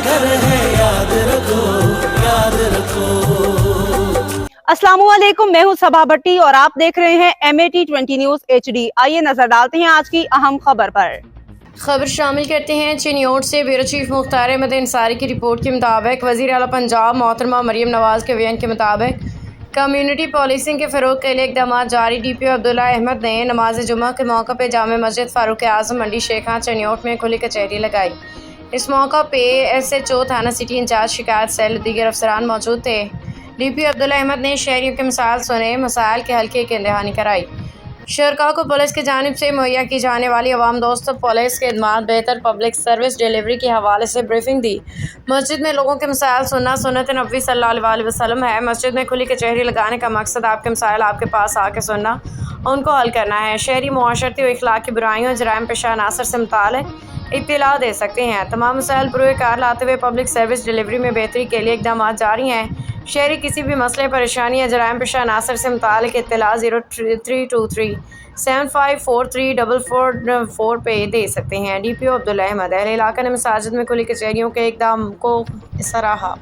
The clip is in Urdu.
گھر ہے، یاد رکھو، یاد رکھو۔ السلام علیکم، میں ہوں صبا بٹی اور آپ دیکھ رہے ہیں MAT20 نیوز HD۔ آئیے نظر ڈالتے ہیں آج کی اہم خبر پر۔ خبر شامل کرتے ہیں چینیوٹ سے بیورو چیف مختار احمد انصاری کی رپورٹ کے مطابق وزیر اعلیٰ پنجاب محترمہ مریم نواز کے بیان کے مطابق کمیونٹی پولیسنگ کے فروغ کے لیے اقدامات جاری۔ DPO عبداللہ احمد نے نماز جمعہ کے موقع پہ جامع مسجد فاروق اعظم منڈی شیخاں چینیوٹ میں کھلی کچہری لگائی۔ اس موقع پہ SHO تھانہ سٹی انچارج شکایت سیل دیگر افسران موجود تھے۔ DPO عبداللہ احمد نے شہریوں کے مسائل سنے، مسائل کے حل کی یقین دہانی کرائی۔ شرکاء کو پولیس کی جانب سے مہیا کی جانے والی عوام دوست پولیس خدمات، بہتر پبلک سروس ڈیلیوری کے حوالے سے بریفنگ دی۔ مسجد میں لوگوں کے مسائل سننا سنت نبوی صلی اللہ علیہ وسلم ہے۔ مسجد میں کھلی کچہری لگانے کا مقصد آپ کے مسائل آپ کے پاس آ کے سننا، ان کو حل کرنا ہے۔ شہری معاشرتی و اخلاقی برائیوں، جرائم پیشہ عناصر سے متعلق اطلاع دے سکتے ہیں۔ تمام مسائل بروئے کار لاتے ہوئے پبلک سروس ڈیلیوری میں بہتری کے لیے اقدامات جاری ہیں۔ شہری کسی بھی مسئلے، پریشانی یا جرائم پیشہ عناصر سے متعلق اطلاع 0323 7543 444 پہ دے سکتے ہیں۔ DPO عبداللہ احمد۔ اہل علاقہ نے مساجد میں کھلی کچہریوں کے اقدام کو سراہا۔